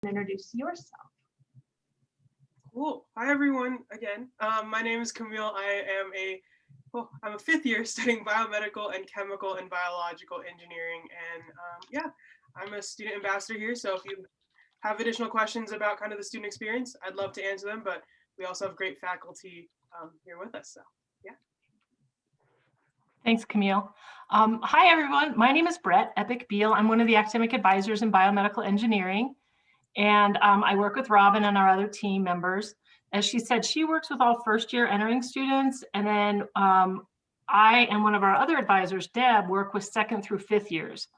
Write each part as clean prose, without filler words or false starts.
introduce yourself. Cool. Hi, everyone. Again, my name is Camille. I'm a fifth year studying biomedical and chemical and biological engineering. And yeah, I'm a student ambassador here. So if you have additional questions about kind of the student experience, I'd love to answer them. But we also have great faculty here with us. So yeah. Thanks, Camille. Hi, everyone. My name is Brett Epic-Beal. I'm one of the academic advisors in biomedical engineering. And I work with Robin and our other team members. As she said, she works with all first year entering students. And then I and one of our other advisors, Deb, work with second through fifth years.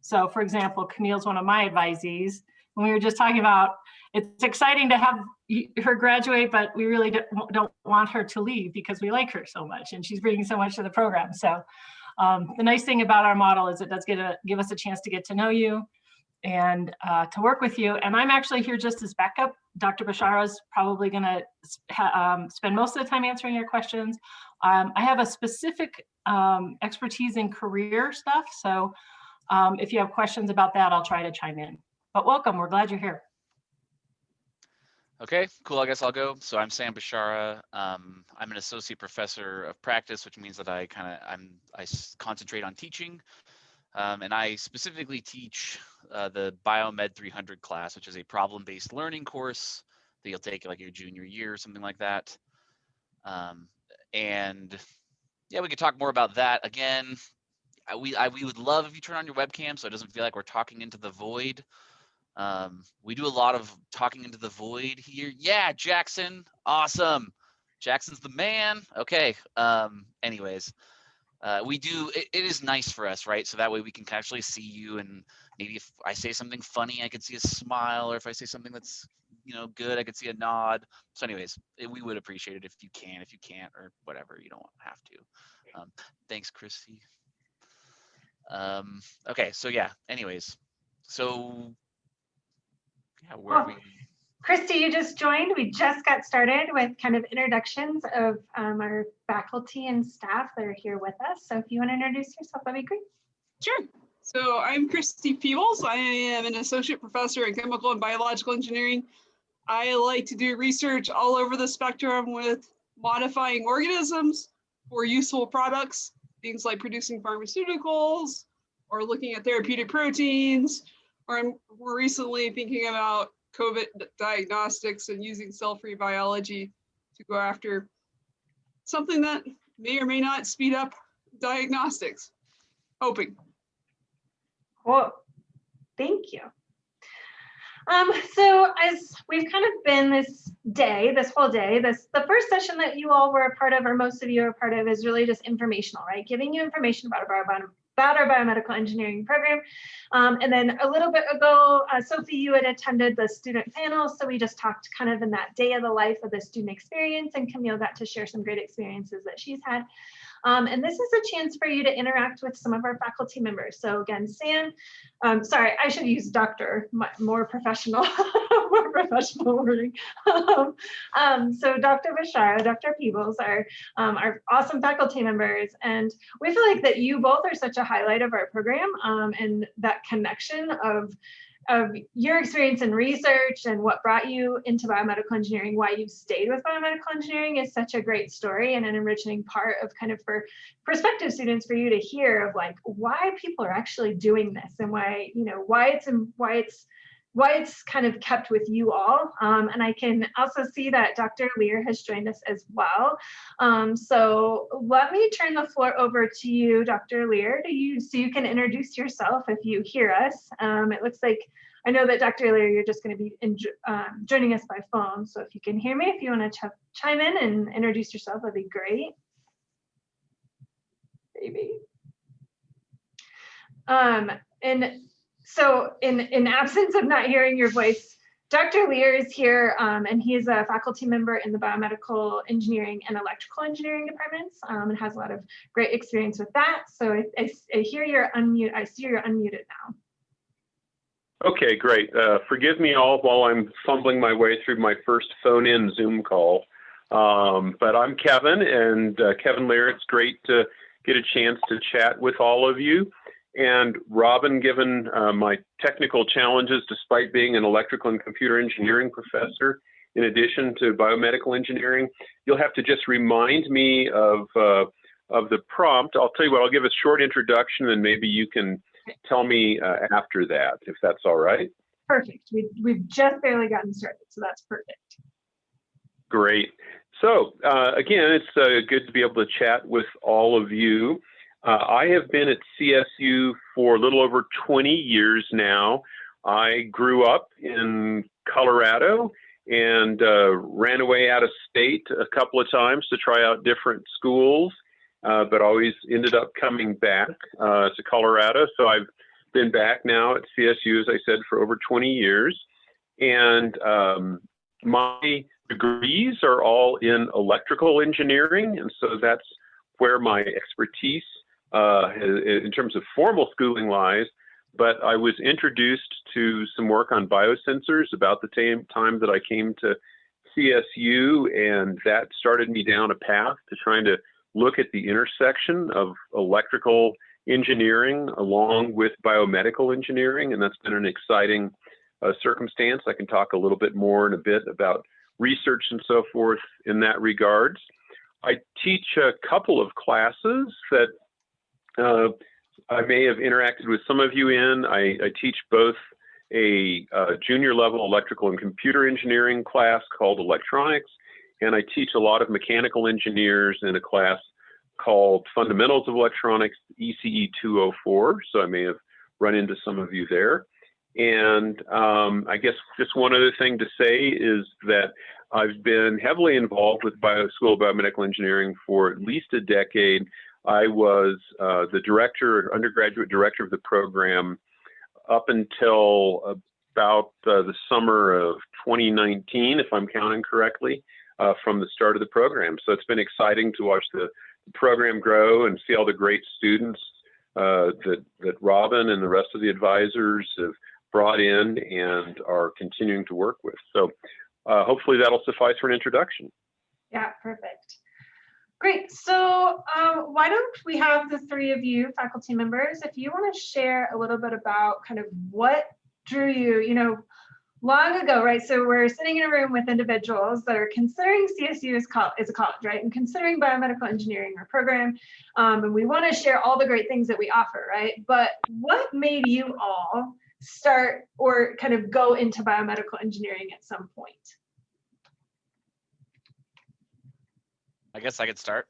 So for example, Camille's one of my advisees. And we were just talking about, it's exciting to have her graduate, but we really don't want her to leave because we like her so much and she's bringing so much to the program. So the nice thing about our model is it does give us a chance to get to know you and to work with you. And I'm actually here just as backup. Dr. Bashara is probably going to spend most of the time answering your questions. I have a specific expertise in career stuff. So if you have questions about that, I'll try to chime in. But welcome, we're glad you're here. Okay, cool, I guess I'll go. So I'm Sam Bashara. I'm an associate professor of practice, which means that I concentrate on teaching. And I specifically teach the Biomed 300 class, which is a problem-based learning course that you'll take like your junior year or something like that. And yeah, we could talk more about that. Again, we would love if you turn on your webcam so it doesn't feel like we're talking into the void. We do a lot of talking into the void here. Yeah, Jackson, awesome. Jackson's the man. Okay, anyways. It is nice for us, right? So that way we can actually see you, and maybe if I say something funny, I could see a smile, or if I say something that's, good, I could see a nod. So anyways, we would appreciate it if you can. If you can't, or whatever, you don't have to. Thanks, Christy. Okay, so yeah, anyways. So yeah, where are we? Christy, you just joined. We just got started with kind of introductions of our faculty and staff that are here with us. So if you want to introduce yourself, that'd be great. Sure. So I'm Christy Peebles. I am an associate professor in chemical and biological engineering. I like to do research all over the spectrum with modifying organisms for useful products, things like producing pharmaceuticals or looking at therapeutic proteins, or I'm more recently thinking about COVID diagnostics and using cell-free biology to go after something that may or may not speed up diagnostics. Hoping. Cool. Thank you. So as we've kind of been this whole day, the first session that you all were a part of, or most of you are a part of, is really just informational, right? Giving you information about our biomedical engineering program. And then a little bit ago, Sophie, you had attended the student panel. So we just talked kind of in that day of the life of the student experience, and Camille got to share some great experiences that she's had. And this is a chance for you to interact with some of our faculty members. So again, Sam, sorry, I should use Dr. more professional, more professional wording. So Dr. Bashara, Dr. Peebles are our awesome faculty members. And we feel like that you both are such a highlight of our program, and that connection of your experience in research and what brought you into biomedical engineering, why you stayed with biomedical engineering, is such a great story and an enriching part of kind of for prospective students for you to hear of like why people are actually doing this and why, why it's kind of kept with you all. And I can also see that Dr. Lear has joined us as well. So let me turn the floor over to you, Dr. Lear, so you can introduce yourself if you hear us. It looks like, I know that Dr. Lear, you're just going to be joining us by phone. So if you can hear me, if you want to chime in and introduce yourself, that'd be great. Maybe. And so in absence of not hearing your voice, Dr. Lear is here, and he is a faculty member in the biomedical engineering and electrical engineering departments, and has a lot of great experience with that. So I hear you're unmuted. I see you're unmuted now. Okay, great. Forgive me all while I'm fumbling my way through my first phone-in Zoom call. But I'm Kevin, and Kevin Lear. It's great to get a chance to chat with all of you. And Robin, given my technical challenges, despite being an electrical and computer engineering professor, in addition to biomedical engineering, you'll have to just remind me of the prompt. I'll tell you what, I'll give a short introduction and maybe you can tell me after that, if that's all right. Perfect. We've just barely gotten started, so that's perfect. Great. So again, it's good to be able to chat with all of you. I have been at CSU for a little over 20 years now. I grew up in Colorado and ran away out of state a couple of times to try out different schools, but always ended up coming back to Colorado. So I've been back now at CSU, as I said, for over 20 years. And my degrees are all in electrical engineering. And so that's where my expertise in terms of formal schooling lies. But I was introduced to some work on biosensors about the same time that I came to CSU, and that started me down a path to trying to look at the intersection of electrical engineering along with biomedical engineering, and that's been an exciting circumstance. I can talk a little bit more in a bit about research and so forth in that regards. I teach a couple of classes that I may have interacted with some of you in. I teach both a junior level electrical and computer engineering class called electronics, and I teach a lot of mechanical engineers in a class called Fundamentals of Electronics, ECE 204. So I may have run into some of you there. And I guess just one other thing to say is that I've been heavily involved with School of Biomedical Engineering for at least a decade. I was the director, undergraduate director of the program up until about the summer of 2019, if I'm counting correctly, from the start of the program. So it's been exciting to watch the program grow and see all the great students that Robin and the rest of the advisors have brought in and are continuing to work with. So hopefully that'll suffice for an introduction. Yeah, perfect. Great. So why don't we have the three of you faculty members, if you want to share a little bit about kind of what drew you, long ago, right? So we're sitting in a room with individuals that are considering CSU as a college, right? And considering biomedical engineering our program. And we want to share all the great things that we offer, right? But what made you all start or kind of go into biomedical engineering at some point? I guess I could start.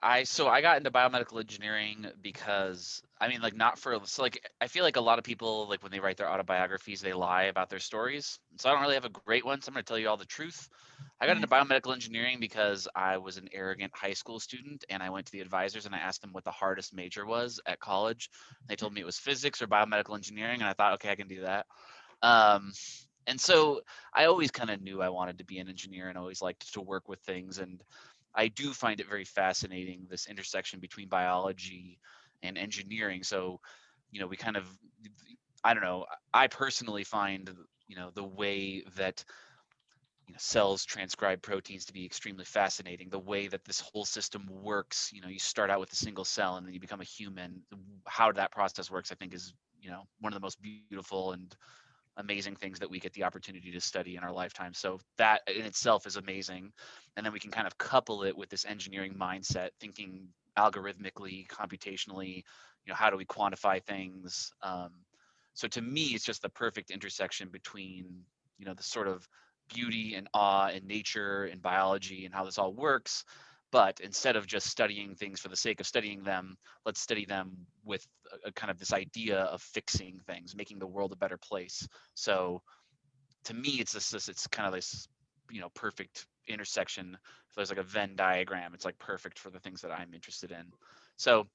I got into biomedical engineering because I feel like a lot of people, like when they write their autobiographies, they lie about their stories. So I don't really have a great one. So I'm going to tell you all the truth. I got into biomedical engineering because I was an arrogant high school student, and I went to the advisors and I asked them what the hardest major was at college. They told me it was physics or biomedical engineering, and I thought, okay, I can do that. And so I always kind of knew I wanted to be an engineer and always liked to work with things. And I do find it very fascinating, this intersection between biology and engineering. So, we kind of, I don't know, I personally find, the way that cells transcribe proteins to be extremely fascinating. The way that this whole system works, you start out with a single cell and then you become a human. How that process works, I think, is, one of the most beautiful and amazing things that we get the opportunity to study in our lifetime. So that in itself is amazing. And then we can kind of couple it with this engineering mindset, thinking algorithmically, computationally, how do we quantify things? So to me, it's just the perfect intersection between, the sort of beauty and awe in nature and biology and how this all works. But instead of just studying things for the sake of studying them, let's study them with a kind of this idea of fixing things, making the world a better place. So to me, it's kind of this, perfect intersection. If there's like a Venn diagram, it's like perfect for the things that I'm interested in. So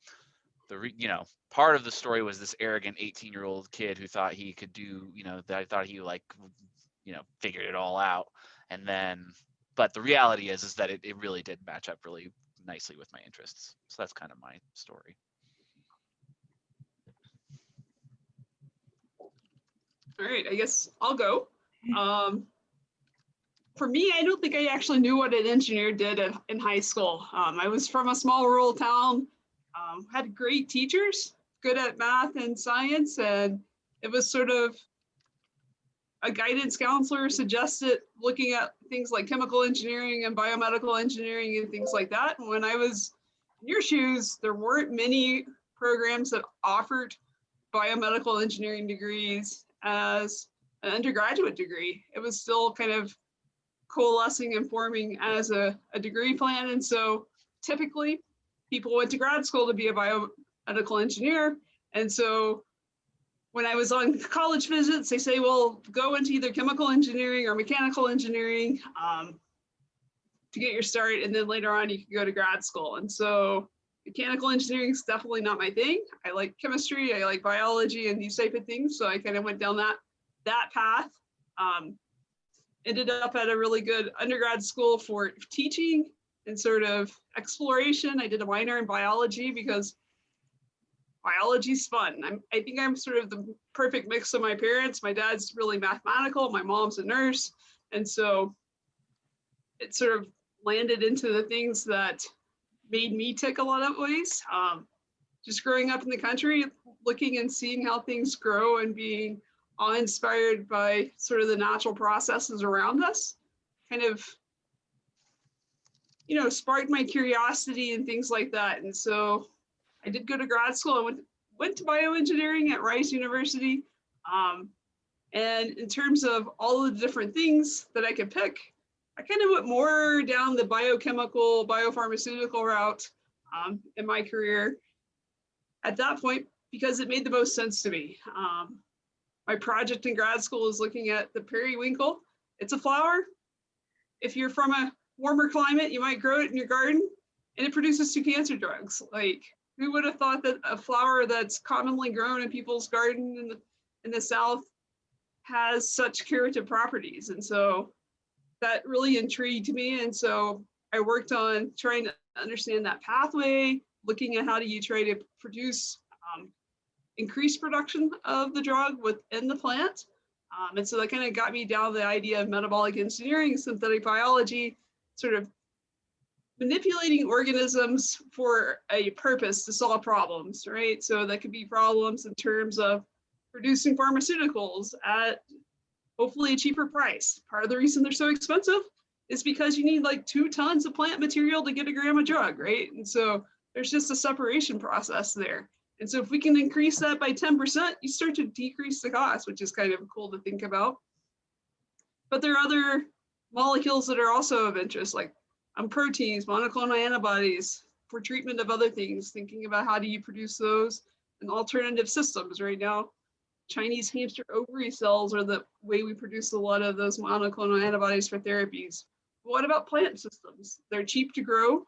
part of the story was this arrogant 18-year-old kid who thought he could do, that I thought he figured it all out. And then, but the reality is that it really did match up really nicely with my interests. So that's kind of my story. All right, I guess I'll go. For me, I don't think I actually knew what an engineer did in high school. I was from a small rural town. Had great teachers, good at math and science, and it was sort of a guidance counselor suggested looking at things like chemical engineering and biomedical engineering and things like that. And when I was in your shoes, there weren't many programs that offered biomedical engineering degrees as an undergraduate degree. It was still kind of coalescing and forming as a degree plan. And so typically people went to grad school to be a biomedical engineer. And so when I was on college visits, they say, well, go into either chemical engineering or mechanical engineering to get your start. And then later on, you can go to grad school. And so mechanical engineering is definitely not my thing. I like chemistry, I like biology and these type of things. So I kind of went down that path. Ended up at a really good undergrad school for teaching and sort of exploration. I did a minor in biology because biology's fun. I think I'm sort of the perfect mix of my parents. My dad's really mathematical, my mom's a nurse. And so it sort of landed into the things that made me tick a lot of ways. Just growing up in the country, looking and seeing how things grow and being awe-inspired by sort of the natural processes around us, kind of, you know, sparked my curiosity and things like that. And so I did go to grad school. I went to bioengineering at Rice University. And in terms of all of the different things that I could pick, I kind of went more down the biochemical, biopharmaceutical route in my career at that point because it made the most sense to me. My project in grad school is looking at the periwinkle. It's a flower. If you're from a warmer climate, you might grow it in your garden and it produces 2 cancer drugs. Like, who would have thought that a flower that's commonly grown in people's garden in the South has such curative properties? And so that really intrigued me. And so I worked on trying to understand that pathway, looking at how do you try to produce increased production of the drug within the plant. And so that kind of got me down the idea of metabolic engineering, synthetic biology, sort of manipulating organisms for a purpose to solve problems, right? So that could be problems in terms of producing pharmaceuticals at hopefully a cheaper price. Part of the reason they're so expensive is because you need like 2 tons of plant material to get a gram of drug, right? And so there's just a separation process there. And so if we can increase that by 10%, you start to decrease the cost, which is kind of cool to think about. But there are other molecules that are also of interest, like proteins, monoclonal antibodies for treatment of other things, thinking about how do you produce those in alternative systems. Right now, Chinese hamster ovary cells are the way we produce a lot of those monoclonal antibodies for therapies. But what about plant systems? They're cheap to grow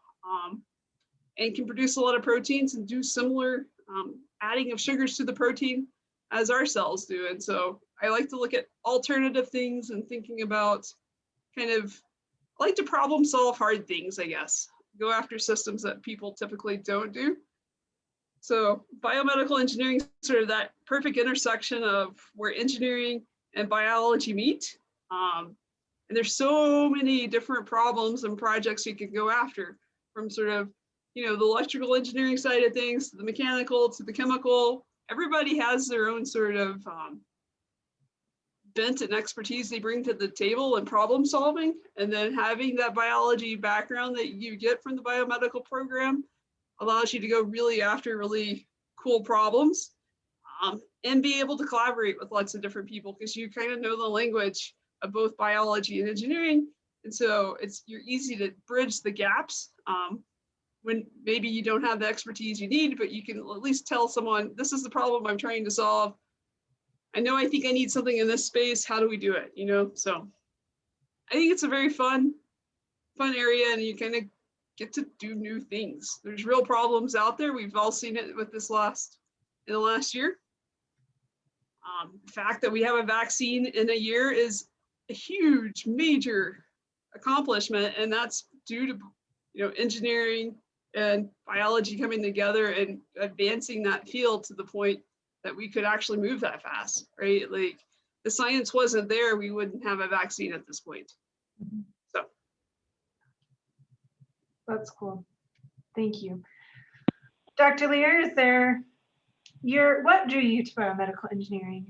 and can produce a lot of proteins and do similar adding of sugars to the protein as our cells do. And so I like to look at alternative things and thinking about kind of, I like to problem solve hard things, I guess, go after systems that people typically don't do. So biomedical engineering is sort of that perfect intersection of where engineering and biology meet. And there's so many different problems and projects you can go after, from sort of, you know, the electrical engineering side of things, to the mechanical, to the chemical. Everybody has their own sort of bent and expertise they bring to the table in problem solving. And then having that biology background that you get from the biomedical program allows you to go really after really cool problems and be able to collaborate with lots of different people because you kind of know the language of both biology and engineering. And so you're easy to bridge the gaps when maybe you don't have the expertise you need, but you can at least tell someone, this is the problem I'm trying to solve. I think I need something in this space. How do we do it? You know, so I think it's a very fun area, and you kind of get to do new things. There's real problems out there. We've all seen it with in the last year. The fact that we have a vaccine in a year is a huge, major accomplishment, and that's due to, you know, engineering and biology coming together and advancing that field to the point that we could actually move that fast, right? Like, the science wasn't there, we wouldn't have a vaccine at this point. So that's cool. Thank you. Dr. Lear, what drew you to biomedical engineering?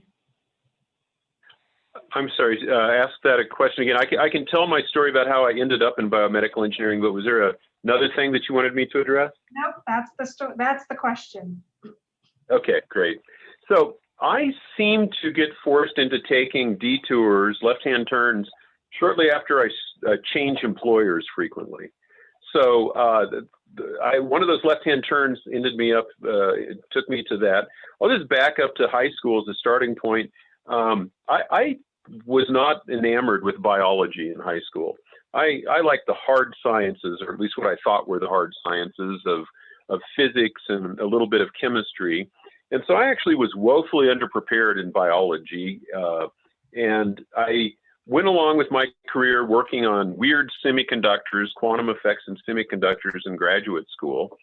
I'm sorry, ask that a question again. I can tell my story about how I ended up in biomedical engineering, but was there another thing that you wanted me to address? Nope, that's the story. That's the question. Okay, great. So I seemed to get forced into taking detours, left-hand turns, shortly after I changed employers frequently. So one of those left-hand turns ended me up, it took me to that. I'll just back up to high school as a starting point. I was not enamored with biology in high school. I liked the hard sciences, or at least what I thought were the hard sciences of physics and a little bit of chemistry. And so I actually was woefully underprepared in biology. And I went along with my career working on weird semiconductors, quantum effects in semiconductors in graduate school.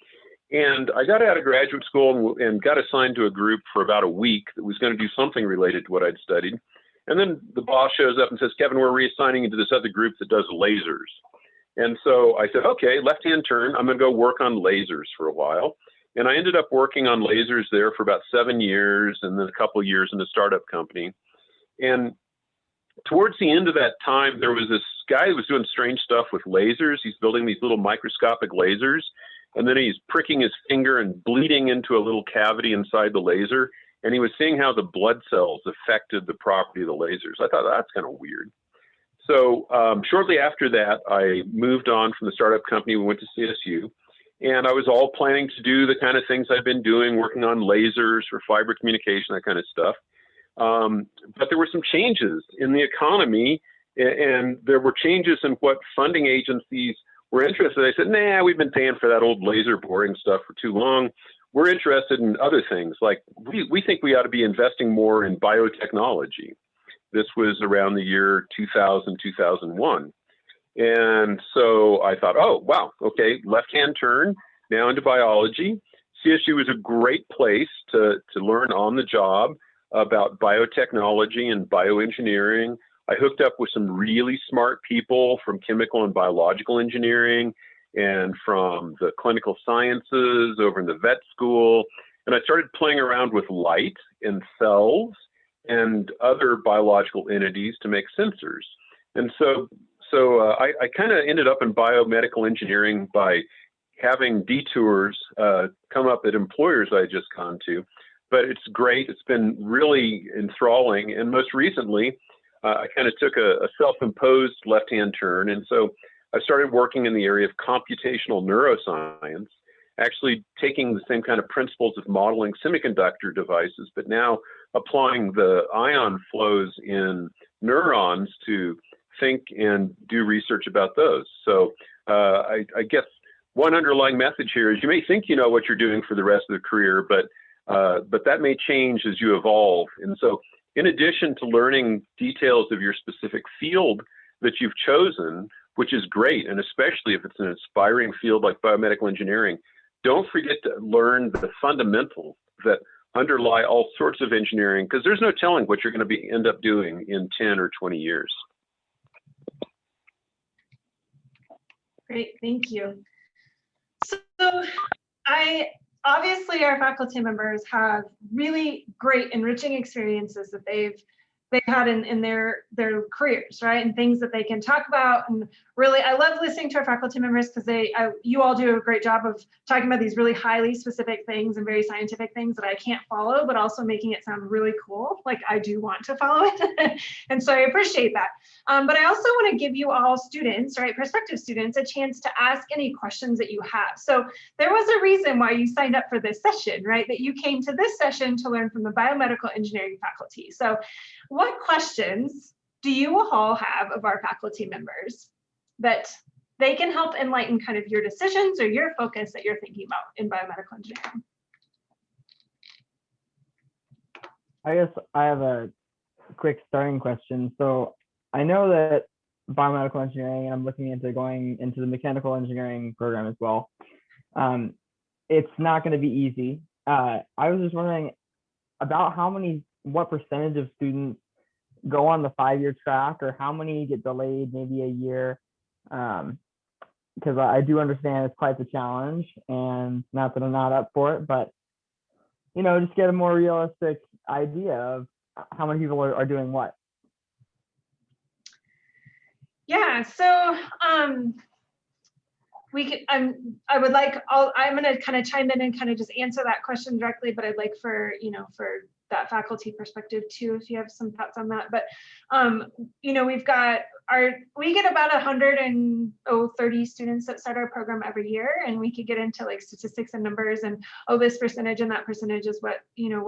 And I got out of graduate school and got assigned to a group for about a week that was going to do something related to what I'd studied. And then the boss shows up and says, Kevin, we're reassigning you to this other group that does lasers. And so I said, okay, left-hand turn, I'm going to go work on lasers for a while. And I ended up working on lasers there for about 7 years, and then a couple of years in a startup company. And towards the end of that time, there was this guy who was doing strange stuff with lasers. He's building these little microscopic lasers, and then he's pricking his finger and bleeding into a little cavity inside the laser. And he was seeing how the blood cells affected the property of the lasers. I thought, that's kind of weird. So shortly after that, I moved on from the startup company. We went to CSU. And I was all planning to do the kind of things I've been doing, working on lasers for fiber communication, that kind of stuff. But there were some changes in the economy, and there were changes in what funding agencies were interested in. They said, nah, we've been paying for that old laser boring stuff for too long. We're interested in other things, like we think we ought to be investing more in biotechnology. This was around the year 2000, 2001. And so I thought, oh, wow, okay, left-hand turn, now into biology. CSU is a great place to learn on the job about biotechnology and bioengineering. I hooked up with some really smart people from chemical and biological engineering and from the clinical sciences over in the vet school. And I started playing around with light and cells and other biological entities to make sensors. And so I kind of ended up in biomedical engineering by having detours come up at employers I had just gone to. But it's great. It's been really enthralling. And most recently, I kind of took a self-imposed left-hand turn. And so I started working in the area of computational neuroscience, actually taking the same kind of principles of modeling semiconductor devices, but now applying the ion flows in neurons to think and do research about those. So I guess one underlying message here is you may think you know what you're doing for the rest of the career, but that may change as you evolve. And so in addition to learning details of your specific field that you've chosen, which is great, and especially if it's an inspiring field like biomedical engineering, don't forget to learn the fundamentals that underlie all sorts of engineering, because there's no telling what you're going to end up doing in 10 or 20 years. Great, thank you. So obviously our faculty members have really great enriching experiences that they've had in their careers, right? And things that they can talk about. And really, I love listening to our faculty members because you all do a great job of talking about these really highly specific things and very scientific things that I can't follow, but also making it sound really cool. Like I do want to follow it. And so I appreciate that. But I also want to give you all students, right, prospective students, a chance to ask any questions that you have. So there was a reason why you signed up for this session, right? That you came to this session to learn from the biomedical engineering faculty. So what questions do you all have of our faculty members that they can help enlighten kind of your decisions or your focus that you're thinking about in biomedical engineering? I guess I have a quick starting question. So I know that biomedical engineering, and I'm looking into going into the mechanical engineering program as well. It's not going to be easy. I was just wondering about what percentage of students go on the 5-year track, or how many get delayed maybe a year. because I do understand it's quite the challenge, and not that I'm not up for it, but just get a more realistic idea of how many people are doing what. Yeah, so I would like, I'm going to kind of chime in and kind of just answer that question directly, but I'd like for that faculty perspective too, if you have some thoughts on that. But we get about 130 students that start our program every year, and we could get into like statistics and numbers and this percentage and that percentage is what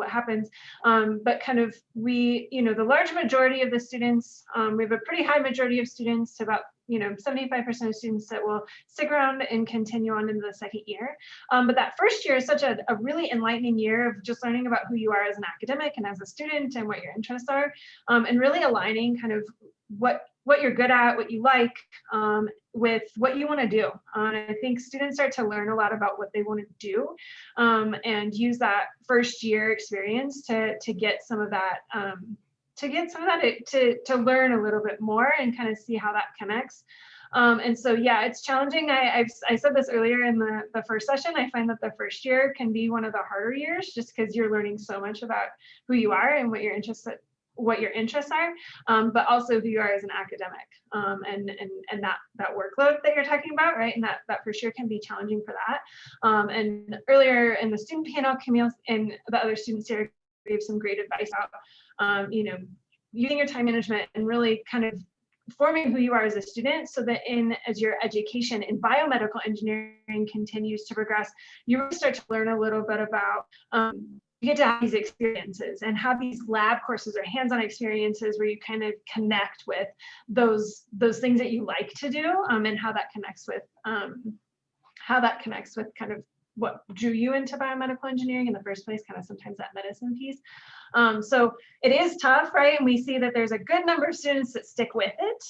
happens. But kind of the large majority of the students, we have a pretty high majority of students, to about 75% of students that will stick around and continue on into the second year. But that first year is such a really enlightening year of just learning about who you are as an academic and as a student and what your interests are, and really aligning kind of what you're good at, what you like, with what you want to do. I think students start to learn a lot about what they want to do, and use that first year experience to get some of that, to learn a little bit more and kind of see how that connects. And so, yeah, it's challenging. I said this earlier in the first session. I find that the first year can be one of the harder years, just because you're learning so much about who you are and what your interests are, but also who you are as an academic, and that workload that you're talking about, right? And that for sure can be challenging for that. And earlier in the student panel, Camille and the other students here gave some great advice about, using your time management and really kind of forming who you are as a student, so that as your education in biomedical engineering continues to progress, you really start to learn a little bit about, you get to have these experiences and have these lab courses or hands-on experiences where you kind of connect with those things that you like to do, and how that connects with kind of what drew you into biomedical engineering in the first place, kind of sometimes that medicine piece. So it is tough, right? And we see that there's a good number of students that stick with it.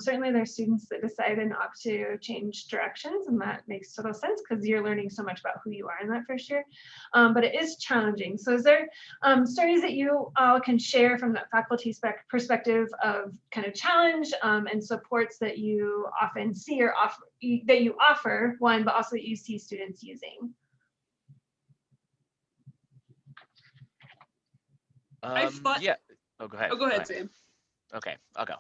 Certainly there's students that decide and opt to change directions, and that makes total sense because you're learning so much about who you are in that first year. But it is challenging. So is there stories that you all can share from that faculty perspective of kind of challenge, and supports that you often see or that you offer, one, but also that you see students using? Yeah. Oh, go ahead. Oh, go ahead, Sam. Okay, I'll go.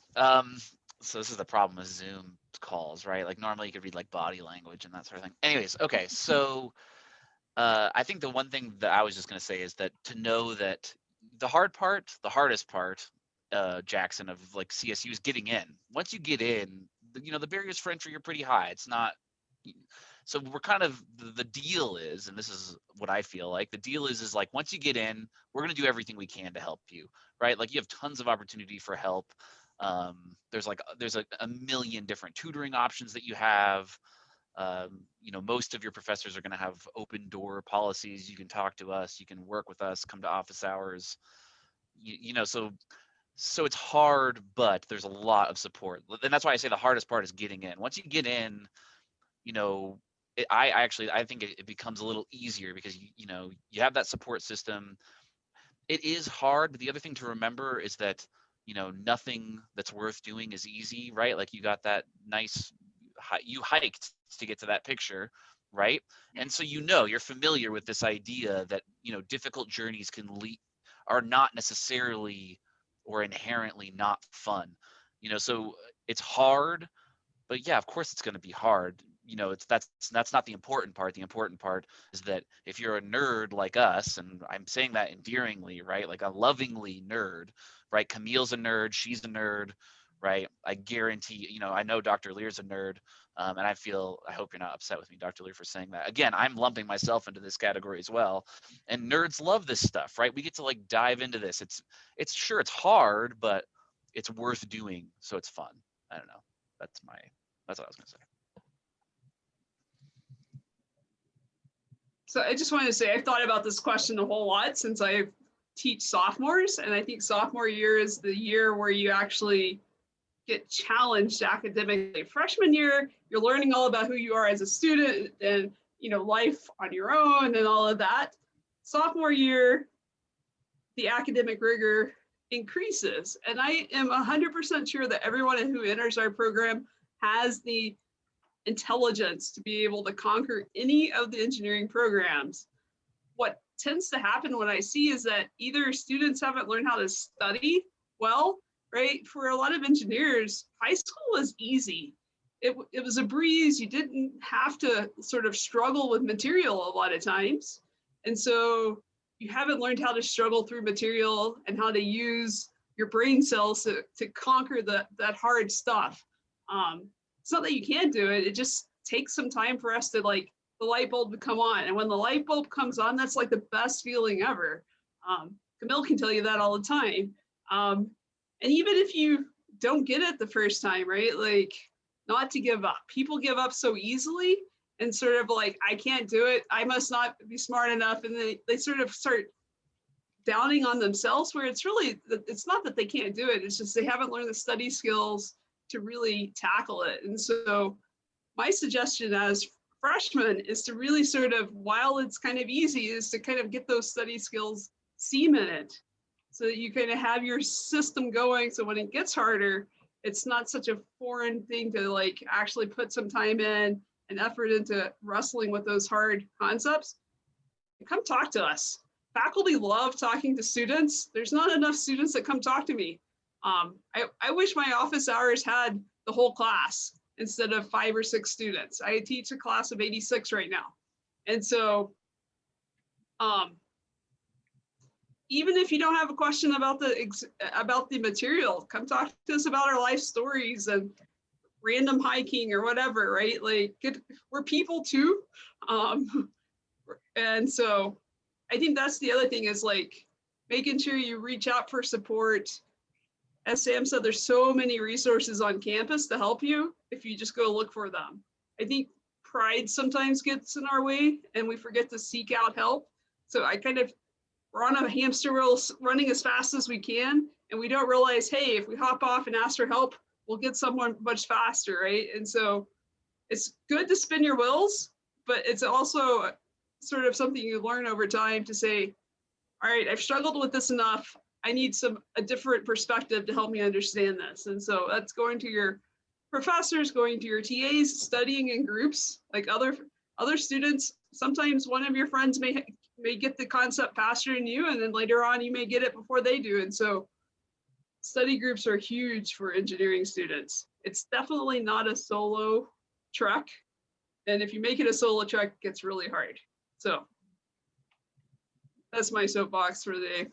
So this is the problem with Zoom calls, right? Like normally you could read like body language and that sort of thing. Anyways, okay, so I think the one thing that I was just going to say is that to know that the hardest part, Jackson, of like CSU is getting in. Once you get in, the barriers for entry are pretty high. It's not. So we're kind of, the deal is, and this is what I feel like, the deal is like, once you get in, we're going to do everything we can to help you, right? Like you have tons of opportunity for help. There's a million different tutoring options that you have. Most of your professors are going to have open door policies. You can talk to us, you can work with us, come to office hours, so it's hard, but there's a lot of support. And that's why I say the hardest part is getting in. Once you get in, I think it becomes a little easier because you have that support system. It is hard, but the other thing to remember is that nothing that's worth doing is easy, right? Like you got that nice, you hiked to get to that picture, right? And so you're familiar with this idea that difficult journeys are not necessarily or inherently not fun. So it's hard, but yeah, of course it's going to be hard. That's not the important part. The important part is that if you're a nerd like us, and I'm saying that endearingly, right? Like a lovingly nerd, right? Camille's a nerd, she's a nerd, right? I guarantee, I know Dr. Lear's a nerd, and I hope you're not upset with me, Dr. Lear, for saying that. Again, I'm lumping myself into this category as well. And nerds love this stuff, right? We get to like dive into this. It's hard, but it's worth doing, so it's fun. I don't know. That's what I was gonna say. So I just wanted to say, I've thought about this question a whole lot since I teach sophomores, and I think sophomore year is the year where you actually get challenged academically. Freshman year, you're learning all about who you are as a student and life on your own and all of that. Sophomore year, the academic rigor increases, and I am 100% sure that everyone who enters our program has the intelligence to be able to conquer any of the engineering programs. What tends to happen when I see is that either students haven't learned how to study well, right? For a lot of engineers, high school was easy. It was a breeze. You didn't have to sort of struggle with material a lot of times. And so you haven't learned how to struggle through material and how to use your brain cells to conquer that hard stuff. It's not that you can't do it. It just takes some time for us to like the light bulb to come on. And when the light bulb comes on, that's like the best feeling ever. Camille can tell you that all the time. And even if you don't get it the first time, right? Like, not to give up. People give up so easily and sort of like, I can't do it. I must not be smart enough. And they sort of start downing on themselves, where it's really, it's not that they can't do it. It's just they haven't learned the study skills to really tackle it. And so my suggestion as freshmen is to really sort of, while it's kind of easy, is to kind of get those study skills cemented so that you kind of have your system going. So when it gets harder, it's not such a foreign thing to like actually put some time in and effort into wrestling with those hard concepts. Come talk to us. Faculty love talking to students. There's not enough students that come talk to me. I wish my office hours had the whole class instead of 5 or 6 students. I teach a class of 86 right now. And so even if you don't have a question about the material, come talk to us about our life stories and random hiking or whatever, right? Like, we're people too. And so I think that's the other thing, is like making sure you reach out for support. As Sam said, there's so many resources on campus to help you if you just go look for them. I think pride sometimes gets in our way and we forget to seek out help. So we're on a hamster wheel running as fast as we can, and we don't realize, hey, if we hop off and ask for help, we'll get someone much faster, right? And so it's good to spin your wheels, but it's also sort of something you learn over time to say, all right, I've struggled with this enough. I need a different perspective to help me understand this. And so that's going to your professors, going to your TAs, studying in groups, like other students. Sometimes one of your friends may get the concept faster than you, and then later on you may get it before they do. And so study groups are huge for engineering students. It's definitely not a solo trek. And if you make it a solo trek, it gets really hard. So that's my soapbox for the day.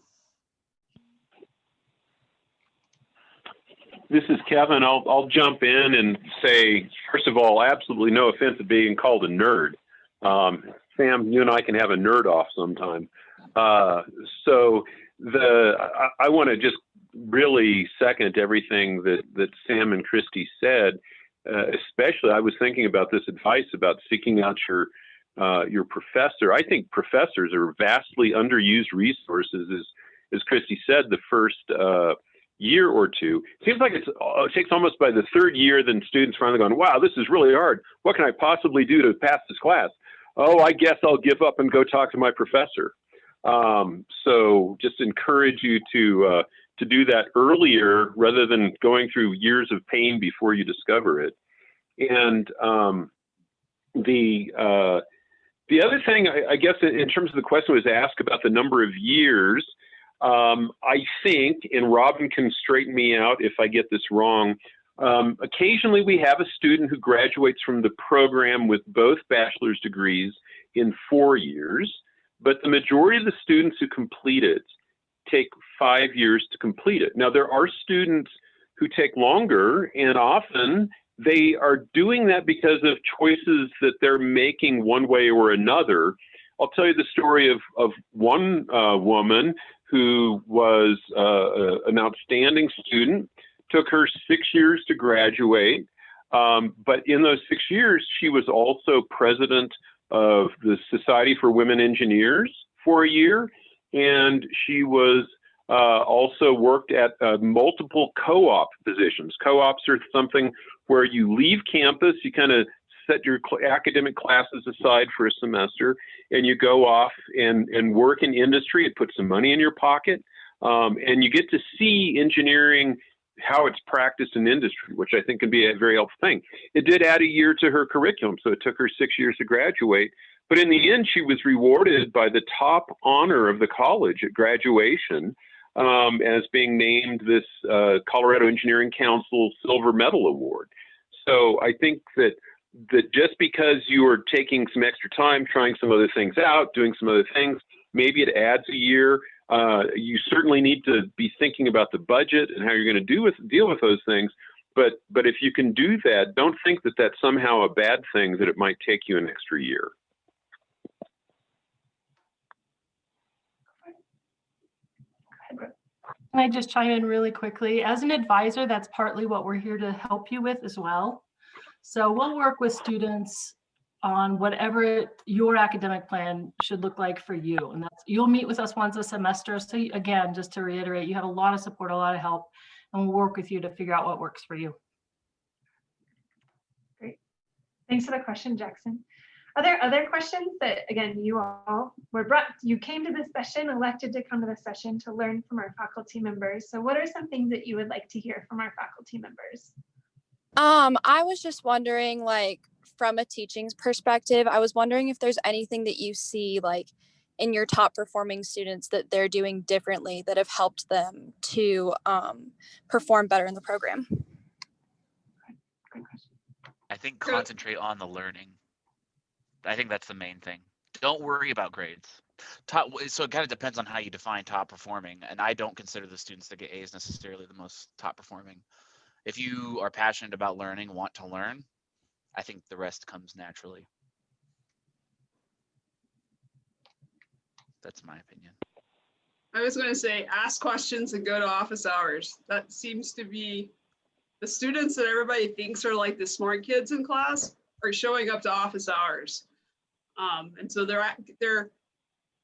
This is Kevin. I'll jump in and say, first of all, absolutely no offense at being called a nerd. Sam, you and I can have a nerd off sometime. So I want to just really second everything that Sam and Christy said. Especially, I was thinking about this advice about seeking out your professor. I think professors are vastly underused resources, as Christy said, the first year or two. It seems like it takes almost by the third year, then students finally going, wow, this is really hard. What can I possibly do to pass this class? Oh, I guess I'll give up and go talk to my professor. So just encourage you to do that earlier rather than going through years of pain before you discover it. And the other thing, I guess, in terms of the question was asked about the number of years, I think, and Robin can straighten me out if I get this wrong, occasionally we have a student who graduates from the program with both bachelor's degrees in 4 years, but the majority of the students who complete it take 5 years to complete it. Now, there are students who take longer, and often they are doing that because of choices that they're making one way or another. I'll tell you the story of one woman who was an outstanding student. Took her 6 years to graduate, but in those 6 years, she was also president of the Society for Women Engineers for a year, and she was also worked at multiple co-op positions. Co-ops are something where you leave campus, you kind of set your academic classes aside for a semester, and you go off and work in industry. It puts some money in your pocket, and you get to see engineering how it's practiced in industry, which I think can be a very helpful thing. It did add a year to her curriculum, so it took her 6 years to graduate. But in the end, she was rewarded by the top honor of the college at graduation as being named this Colorado Engineering Council Silver Medal Award. So I think that just because you are taking some extra time, trying some other things out, doing some other things, maybe it adds a year. You certainly need to be thinking about the budget and how you're going to deal with those things. But if you can do that, don't think that that's somehow a bad thing, that it might take you an extra year. Can I just chime in really quickly? As an advisor, that's partly what we're here to help you with as well. So we'll work with students on whatever your academic plan should look like for you. And that's, you'll meet with us once a semester. So again, just to reiterate, you have a lot of support, a lot of help, and we'll work with you to figure out what works for you. Great. Thanks for the question, Jackson. Are there other questions that, again, you came to this session, elected to come to this session to learn from our faculty members. So what are some things that you would like to hear from our faculty members? I was just wondering, like, from a teaching perspective, I was wondering if there's anything that you see, like, in your top performing students that they're doing differently that have helped them to perform better in the program. Great question. I think concentrate on the learning. I think that's the main thing. Don't worry about grades. So it kind of depends on how you define top performing. And I don't consider the students that get A's necessarily the most top performing. If you are passionate about learning, want to learn, I think the rest comes naturally. That's my opinion. I was going to say, ask questions and go to office hours. That seems to be the students that everybody thinks are like the smart kids in class are showing up to office hours. And so they're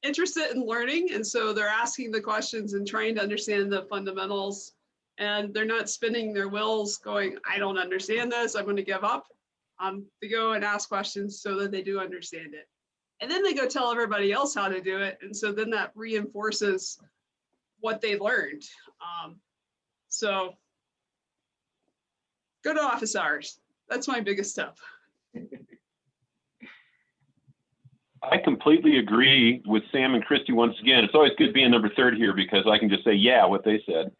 interested in learning. And so they're asking the questions and trying to understand the fundamentals. And they're not spinning their wheels going, I don't understand this, I'm going to give up. They go and ask questions so that they do understand it. And then they go tell everybody else how to do it. And so then that reinforces what they learned. So go to office hours. That's my biggest tip. I completely agree with Sam and Christy once again. It's always good being number third here because I can just say, yeah, what they said.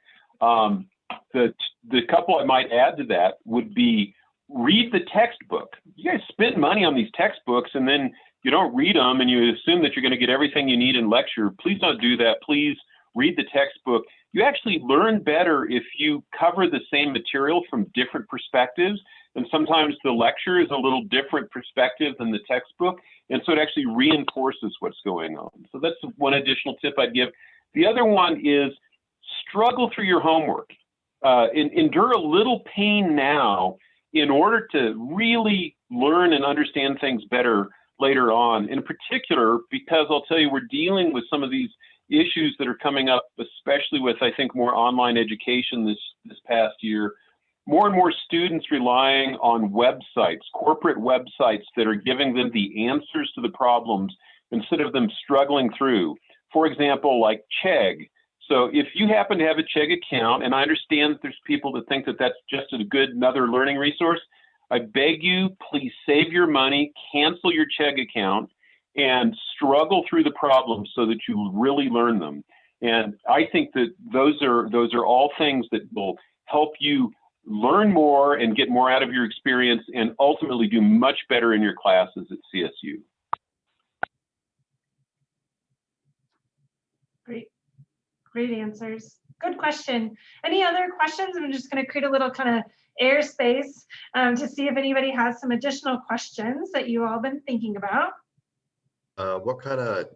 The couple I might add to that would be read the textbook. You guys spend money on these textbooks and then you don't read them and you assume that you're going to get everything you need in lecture. Please don't do that. Please read the textbook. You actually learn better if you cover the same material from different perspectives. And sometimes the lecture is a little different perspective than the textbook. And so it actually reinforces what's going on. So that's one additional tip I'd give. The other one is struggle through your homework. Endure a little pain now in order to really learn and understand things better later on. In particular, because I'll tell you, we're dealing with some of these issues that are coming up, especially with, I think, more online education this past year. More and more students relying on websites, corporate websites that are giving them the answers to the problems instead of them struggling through. For example, like Chegg. So if you happen to have a Chegg account, and I understand that there's people that think that that's just a good another learning resource, I beg you, please save your money, cancel your Chegg account, and struggle through the problems so that you really learn them. And I think that those are all things that will help you learn more and get more out of your experience and ultimately do much better in your classes at CSU. Great answers. Good question. Any other questions? I'm just going to create a little kind of airspace to see if anybody has some additional questions that you all been thinking about. What kind of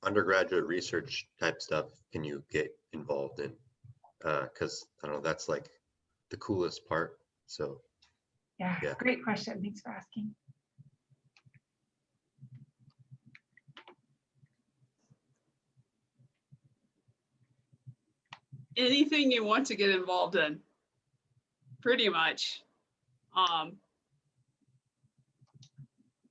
undergraduate research type stuff can you get involved in? Because I don't know, that's like the coolest part. So yeah, great question. Thanks for asking. Anything you want to get involved in, pretty much.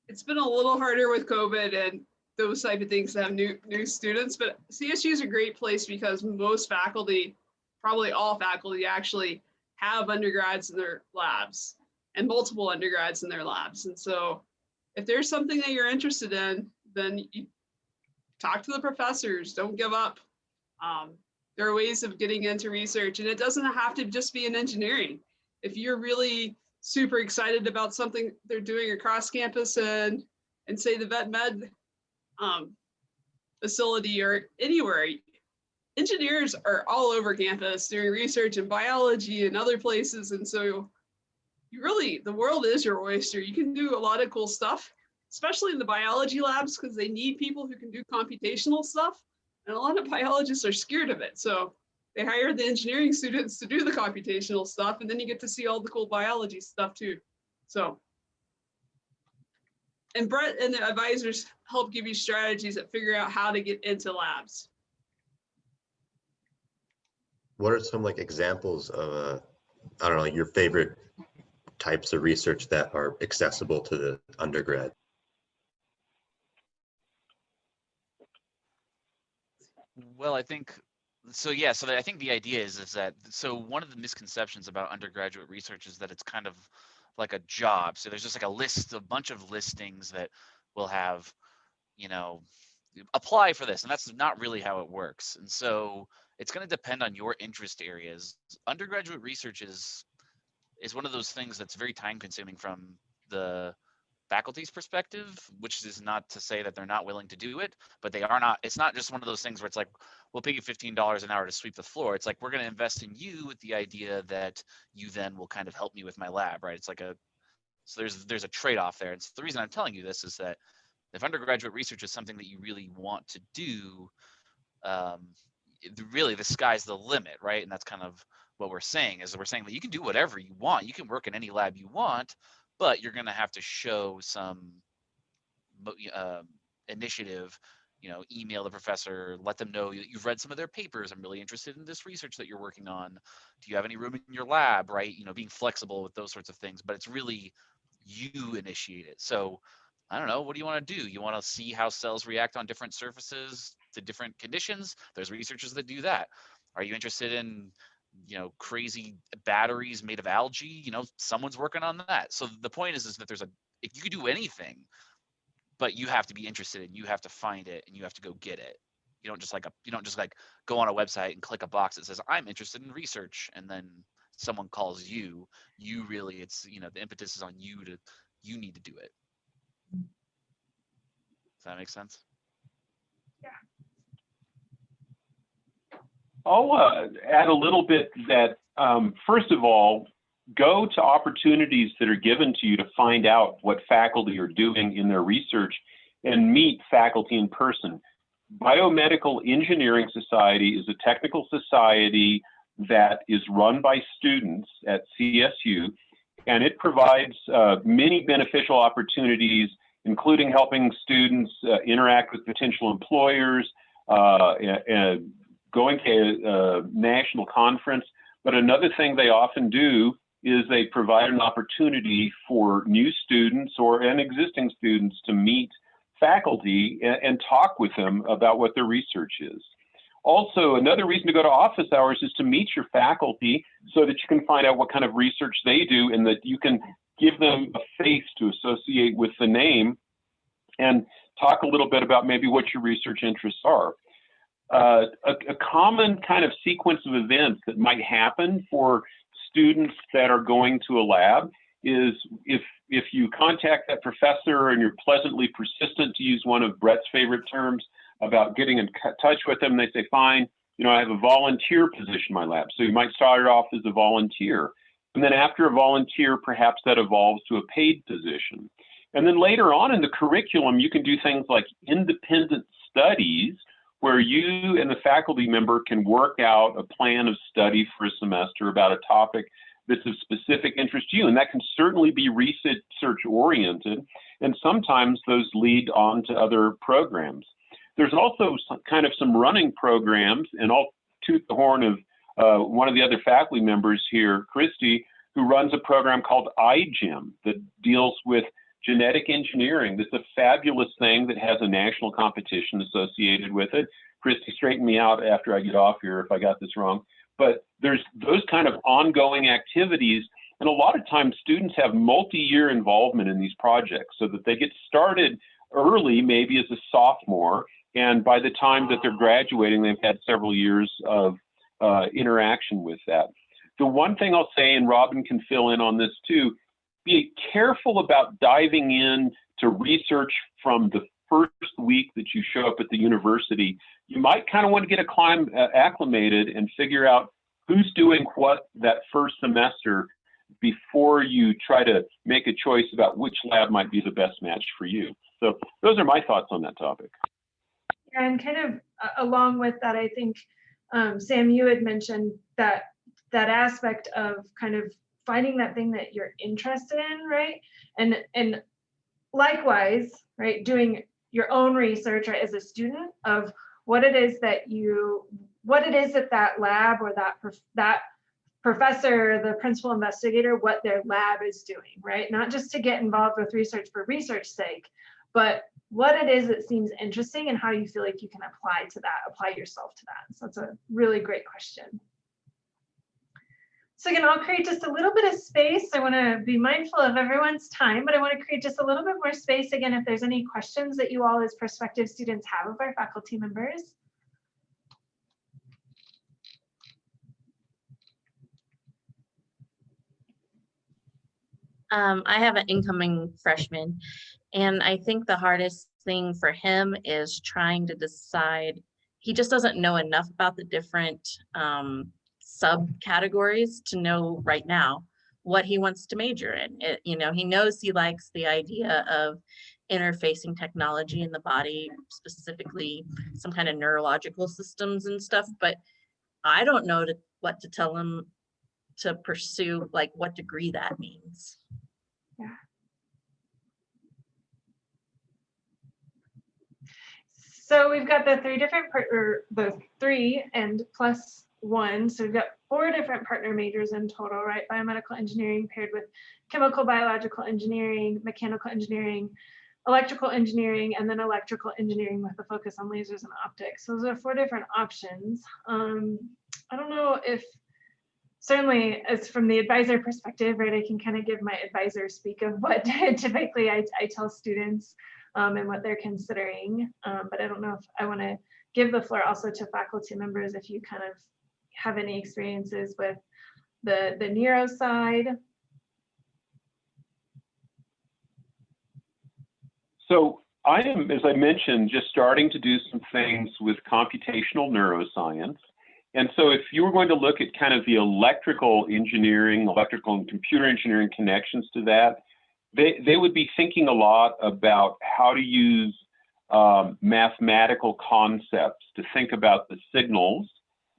It's been a little harder with COVID and those type of things to have new students, but CSU is a great place because most faculty, probably all faculty, actually have undergrads in their labs and multiple undergrads in their labs. And so if there's something that you're interested in, then you talk to the professors, don't give up. There are ways of getting into research, and it doesn't have to just be in engineering. If you're really super excited about something they're doing across campus and say the vet med facility or anywhere, engineers are all over campus doing research in biology and other places. And so you really, the world is your oyster. You can do a lot of cool stuff, especially in the biology labs, because they need people who can do computational stuff. And a lot of biologists are scared of it. So they hire the engineering students to do the computational stuff, and then you get to see all the cool biology stuff too. So, and Brett and the advisors help give you strategies that figure out how to get into labs. What are some like examples of, I don't know, your favorite types of research that are accessible to the undergrad? Well, I think so. Yeah. So I think the idea is that, so one of the misconceptions about undergraduate research is that it's kind of like a job. So there's just like a bunch of listings that will have, you know, apply for this, and that's not really how it works. And so it's going to depend on your interest areas. Undergraduate research is one of those things that's very time consuming from the faculty's perspective, which is not to say that they're not willing to do it, but they are not. It's not just one of those things where it's like, we'll pay you $15 an hour to sweep the floor. It's like, we're going to invest in you with the idea that you then will kind of help me with my lab, right? It's like so there's a trade-off there. And so the reason I'm telling you this is that if undergraduate research is something that you really want to do, really the sky's the limit, right? And that's kind of what we're saying, is that we're saying that you can do whatever you want. You can work in any lab you want, but you're going to have to show some initiative, email the professor, let them know you've read some of their papers. I'm really interested in this research that you're working on. Do you have any room in your lab, right? Being flexible with those sorts of things, but it's really you initiate it. So I don't know, what do you want to do? You want to see how cells react on different surfaces to different conditions? There's researchers that do that. Are you interested in crazy batteries made of algae? Someone's working on that. So the point is that if you could do anything, but you have to be interested and you have to find it and you have to go get it. You don't just go on a website and click a box that says, I'm interested in research, and then someone calls you. It's the impetus is on you need to do it. Does that make sense? Yeah. I'll add a little bit that, first of all, go to opportunities that are given to you to find out what faculty are doing in their research and meet faculty in person. Biomedical Engineering Society is a technical society that is run by students at CSU, and it provides many beneficial opportunities, including helping students interact with potential employers, and going to a national conference. But another thing they often do is they provide an opportunity for new students and existing students to meet faculty and talk with them about what their research is. Also, another reason to go to office hours is to meet your faculty so that you can find out what kind of research they do and that you can give them a face to associate with the name and talk a little bit about maybe what your research interests are. A common kind of sequence of events that might happen for students that are going to a lab is if you contact that professor and you're pleasantly persistent, to use one of Brett's favorite terms, about getting in touch with them, they say, fine, I have a volunteer position in my lab. So you might start it off as a volunteer. And then after a volunteer, perhaps that evolves to a paid position. And then later on in the curriculum, you can do things like independent studies, where you and the faculty member can work out a plan of study for a semester about a topic that's of specific interest to you. And that can certainly be research oriented. And sometimes those lead on to other programs. There's also some running programs, and I'll toot the horn of one of the other faculty members here, Christy, who runs a program called iGEM that deals with genetic engineering. That's a fabulous thing that has a national competition associated with it. Christy, straighten me out after I get off here if I got this wrong. but there's those kind of ongoing activities. And a lot of times students have multi-year involvement in these projects so that they get started early, maybe as a sophomore. And by the time that they're graduating, they've had several years of interaction with that. The one thing I'll say, and Robin can fill in on this too, be careful about diving in to research from the first week that you show up at the university. You might kind of want to get acclimated and figure out who's doing what that first semester before you try to make a choice about which lab might be the best match for you. So those are my thoughts on that topic. And kind of along with that, I think, Sam, you had mentioned that aspect of kind of finding that thing that you're interested in, right? And likewise, right, doing your own research, right, as a student of what it is that that lab or that professor, the principal investigator, what their lab is doing, right? Not just to get involved with research for research's sake, but what it is that seems interesting and how you feel like you can apply yourself to that. So it's a really great question. So again, I'll create just a little bit of space. I want to be mindful of everyone's time, but I want to create just a little bit more space. Again, if there's any questions that you all as prospective students have of our faculty members. I have an incoming freshman, and I think the hardest thing for him is trying to decide. He just doesn't know enough about the different subcategories to know right now what he wants to major in. He knows he likes the idea of interfacing technology in the body, specifically some kind of neurological systems and stuff, but I don't know what to tell him to pursue, like what degree that means. Yeah. So we've got the three and plus one. So we've got 4 different partner majors in total, right? Biomedical engineering paired with chemical biological engineering, mechanical engineering, electrical engineering, and then electrical engineering with a focus on lasers and optics. So those are 4 different options. I don't know if, certainly as from the advisor perspective, right, I can kind of give my advisor speak of what typically I tell students and what they're considering. But I don't know if I want to give the floor also to faculty members if you kind of have any experiences with the neuro side. So I am, as I mentioned, just starting to do some things with computational neuroscience. And so if you were going to look at kind of the electrical engineering, electrical and computer engineering connections to that, they would be thinking a lot about how to use mathematical concepts to think about the signals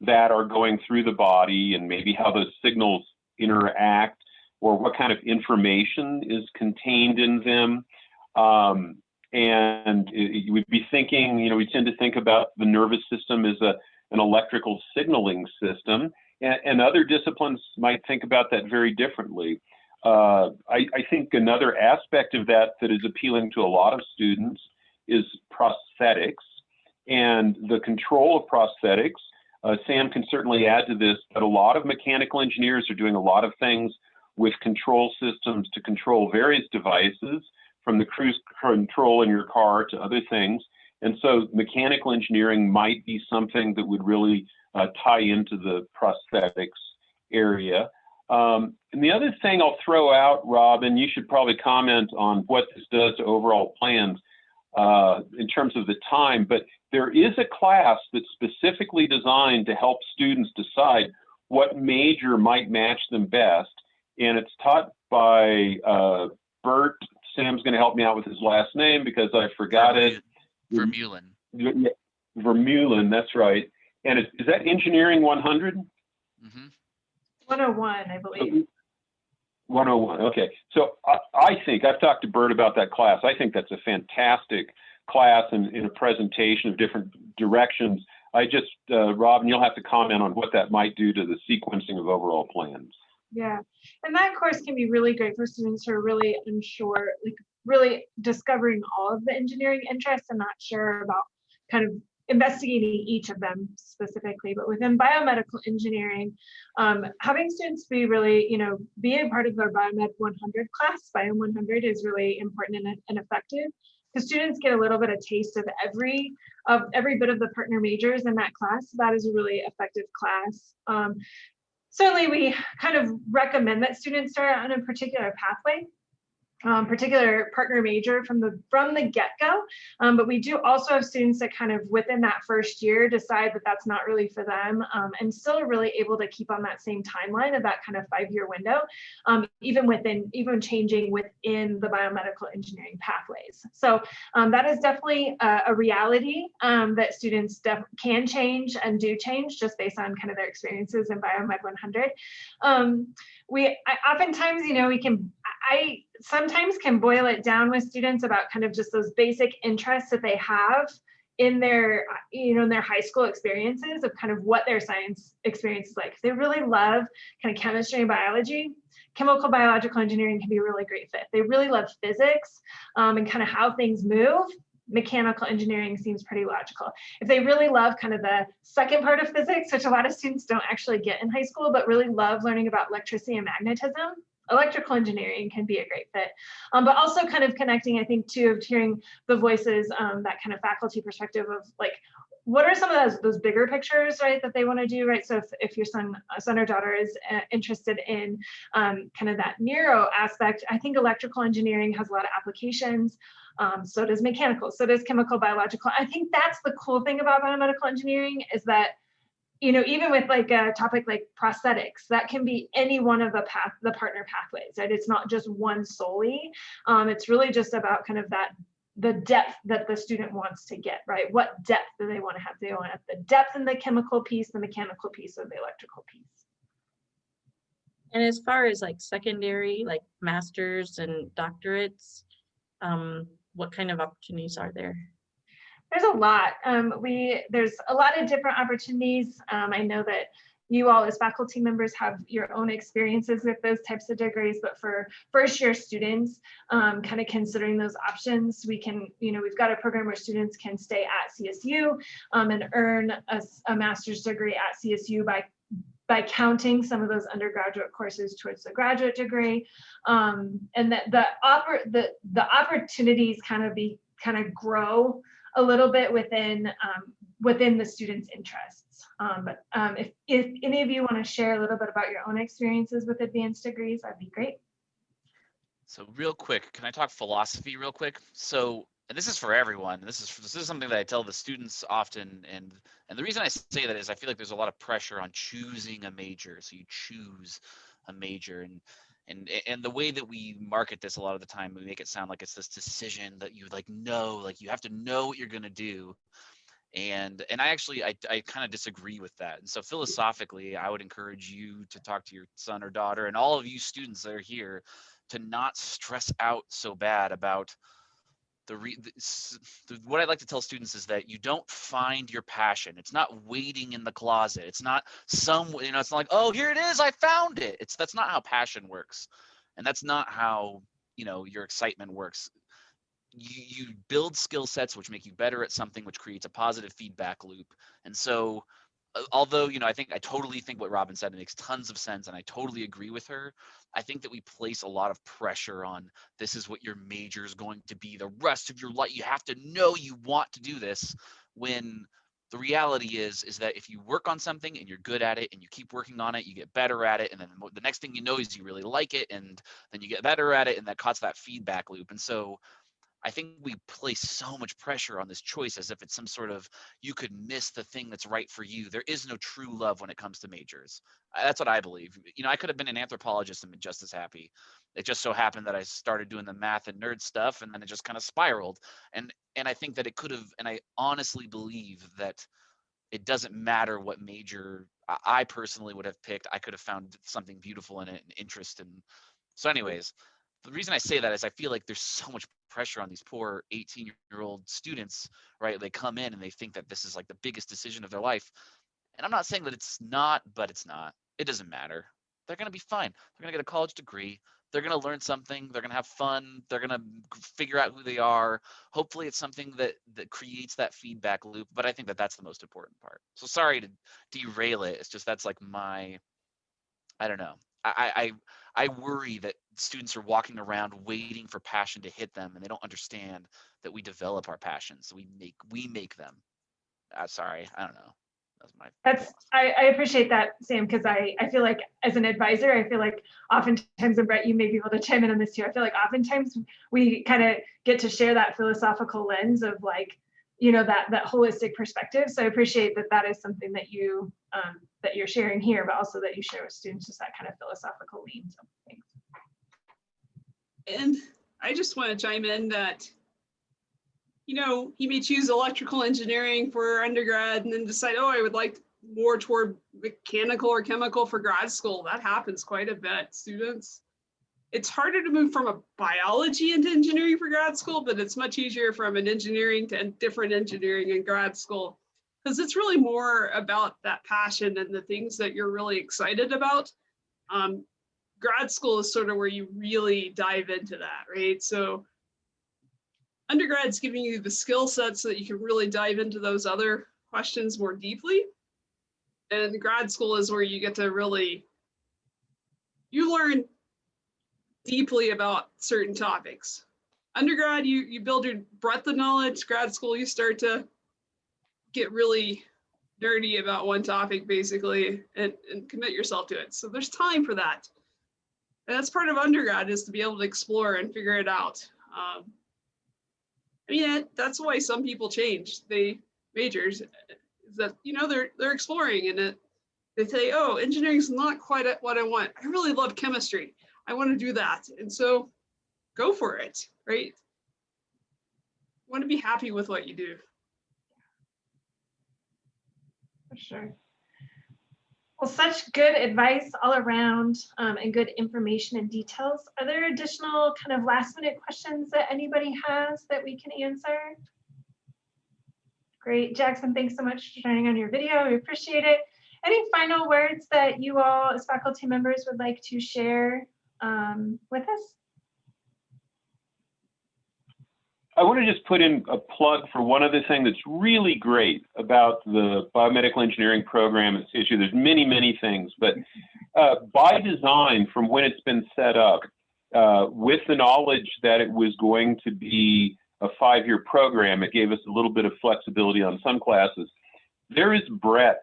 that are going through the body and maybe how those signals interact or what kind of information is contained in them. And you would be thinking, we tend to think about the nervous system as an electrical signaling system, and other disciplines might think about that very differently. I think another aspect of that is appealing to a lot of students is prosthetics and the control of prosthetics. Sam can certainly add to this, but a lot of mechanical engineers are doing a lot of things with control systems to control various devices, from the cruise control in your car to other things. And so mechanical engineering might be something that would really tie into the prosthetics area. And the other thing I'll throw out, Rob, and you should probably comment on what this does to overall plans in terms of the time, but there is a class that's specifically designed to help students decide what major might match them best. And it's taught by Bert. Sam's going to help me out with his last name because I forgot it. Vermeulen. Yeah, Vermeulen, that's right. And is that Engineering 100? Mm-hmm. 101, I believe. 101, okay. So I think, I've talked to Bert about that class. I think that's a fantastic class in a presentation of different directions. Robin, you'll have to comment on what that might do to the sequencing of overall plans. Yeah, and that course can be really great for students who are really unsure, like really discovering all of the engineering interests and not sure about kind of investigating each of them specifically, but within biomedical engineering, having students be really, be a part of their Biomed 100 class. Biome 100 is really important and effective because students get a little bit of taste of every bit of the partner majors in that class. That is a really effective class. Certainly, we kind of recommend that students start on a particular pathway, particular partner major from the get-go, but we do also have students that kind of within that first year decide that that's not really for them, and still are really able to keep on that same timeline of that kind of 5-year window, even changing within the biomedical engineering pathways. So that is definitely a reality that students can change and do change just based on kind of their experiences in Biomed 100. Oftentimes, I sometimes can boil it down with students about kind of just those basic interests that they have in their, in their high school experiences of kind of what their science experience is like. If they really love kind of chemistry and biology, chemical biological engineering can be a really great fit. If they really love physics and kind of how things move, mechanical engineering seems pretty logical. If they really love kind of the second part of physics, which a lot of students don't actually get in high school, but really love learning about electricity and magnetism, electrical engineering can be a great fit. But also kind of connecting, I think, too, of hearing the voices, that kind of faculty perspective of like, what are some of those bigger pictures, right, that they want to do, right? So if your son or daughter is interested in kind of that neuro aspect, I think electrical engineering has a lot of applications. So does mechanical, so does chemical biological. I think that's the cool thing about biomedical engineering is that, even with like a topic like prosthetics, that can be any one of the partner pathways, right? It's not just one solely. It's really just about kind of the depth that the student wants to get, right? What depth do they want to have? They want to have the depth in the chemical piece, the mechanical piece, or the electrical piece. And as far as like secondary, like masters and doctorates, what kind of opportunities are there? There's a lot. There's a lot of different opportunities. I know that you all as faculty members have your own experiences with those types of degrees, but for first year students, kind of considering those options, we can, we've got a program where students can stay at CSU and earn a master's degree at CSU by counting some of those undergraduate courses towards the graduate degree. And that the opportunities kind of grow a little bit within the students' interests. But if any of you want to share a little bit about your own experiences with advanced degrees, that'd be great. So real quick, can I talk philosophy real quick? So, and this is for everyone. This is something that I tell the students often, and the reason I say that is I feel like there's a lot of pressure on choosing a major. So you choose a major, and the way that we market this a lot of the time, we make it sound like it's this decision that you like you have to know what you're gonna do. And I actually kind of disagree with that. And so philosophically, I would encourage you to talk to your son or daughter and all of you students that are here to not stress out so bad about what I'd like to tell students is that you don't find your passion. It's not waiting in the closet. It's not it's not like, oh, here it is, I found it. That's not how passion works. And that's not how, your excitement works. You build skill sets which make you better at something, which creates a positive feedback loop. And so although, I totally think what Robin said makes tons of sense, and I totally agree with her. I think that we place a lot of pressure on this is what your major is going to be the rest of your life. You have to know you want to do this, when the reality is that if you work on something and you're good at it and you keep working on it, you get better at it. And then the next thing you know is you really like it, and then you get better at it, and that causes that feedback loop. And so I think we place so much pressure on this choice as if it's some sort of, you could miss the thing that's right for you. There is no true love when it comes to majors. That's what I believe. I could have been an anthropologist and been just as happy. It just so happened that I started doing the math and nerd stuff, and then it just kind of spiraled. And I think that it could have, and I honestly believe that it doesn't matter what major I personally would have picked. I could have found something beautiful in it and interest. And so anyways, the reason I say that is I feel like there's so much pressure on these poor 18-year-old students, right? They come in and they think that this is like the biggest decision of their life. And I'm not saying that it's not, but it's not. It doesn't matter. they're going to be fine. They're going to get a college degree. They're going to learn something. They're going to have fun. They're going to figure out who they are. Hopefully it's something that creates that feedback loop. But I think that that's the most important part. So sorry to derail it. It's just, that's like my, I don't know. I worry that students are walking around waiting for passion to hit them, and they don't understand that we develop our passions. So we make them. Sorry, I don't know. I appreciate that, Sam, because I feel like as an advisor, I feel like oftentimes, and Brett, you may be able to chime in on this too. I feel like oftentimes we kind of get to share that philosophical lens of like, you know, that holistic perspective. So I appreciate that is something that you that you're sharing here, but also that you share with students, just that kind of philosophical lean. So thanks. And I just want to chime in that, you know, he may choose electrical engineering for undergrad and then decide, oh, I would like more toward mechanical or chemical for grad school. That happens quite a bit, students. It's harder to move from a biology into engineering for grad school, but it's much easier from an engineering to different engineering in grad school, because it's really more about that passion and the things that you're really excited about. Grad school is sort of where you really dive into that, right? So undergrad's giving you the skill sets so that you can really dive into those other questions more deeply. And grad school is where you get to really, you learn deeply about certain topics. Undergrad, you build your breadth of knowledge. Grad school, you start to get really nerdy about one topic basically and commit yourself to it. So there's time for that. And that's part of undergrad, is to be able to explore and figure it out. I mean, that's why some people change majors, is that, you know, they're exploring, and they say, oh, engineering's not quite what I want. I really love chemistry. I want to do that. And so go for it, right? You want to be happy with what you do. For sure. Well, such good advice all around and good information and details. Are there additional kind of last minute questions that anybody has that we can answer? Great, Jackson, thanks so much for joining on your video. We appreciate it. Any final words that you all as faculty members would like to share with us? I want to just put in a plug for one other thing that's really great about the biomedical engineering program at CSU. There's many, many things, but by design, from when it's been set up, with the knowledge that it was going to be a 5-year program, it gave us a little bit of flexibility on some classes. There is breadth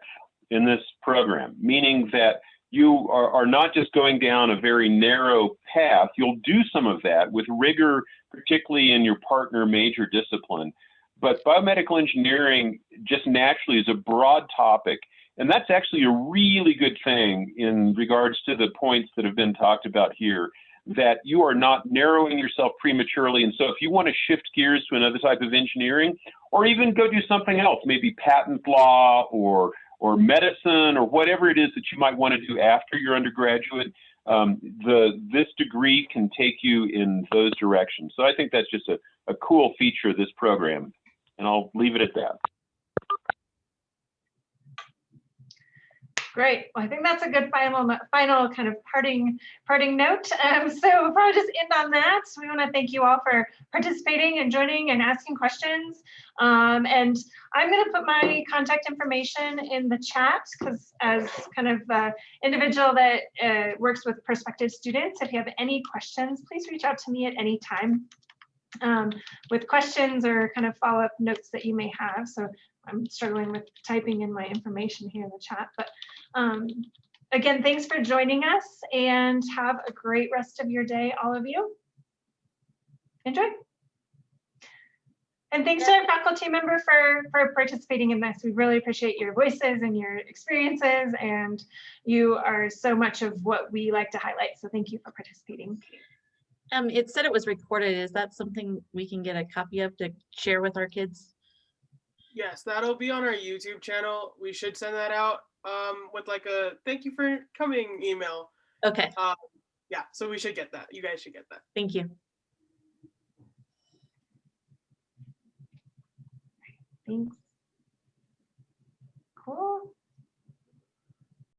in this program, meaning that you are not just going down a very narrow path. You'll do some of that with rigor, particularly in your partner major discipline. But biomedical engineering just naturally is a broad topic. And that's actually a really good thing in regards to the points that have been talked about here, that you are not narrowing yourself prematurely. And so if you want to shift gears to another type of engineering, or even go do something else, maybe patent law or medicine, or whatever it is that you might want to do after your undergraduate, this degree can take you in those directions. So I think that's just a cool feature of this program, and I'll leave it at that. Great. Well, I think that's a good final kind of parting note. So we'll probably just end on that. We want to thank you all for participating and joining and asking questions. And I'm going to put my contact information in the chat, because as kind of the individual that works with prospective students, if you have any questions, please reach out to me at any time with questions or kind of follow-up notes that you may have. So I'm struggling with typing in my information here in the chat, but again, thanks for joining us, and have a great rest of your day, all of you. Enjoy. And thanks to our faculty member for participating in this. We really appreciate your voices and your experiences, and you are so much of what we like to highlight. So thank you for participating. It said it was recorded. Is that something we can get a copy of to share with our kids? Yes, that'll be on our YouTube channel. We should send that out with like a thank you for coming email. Okay. Yeah, so we should get that. You guys should get that. Thank you. Thanks.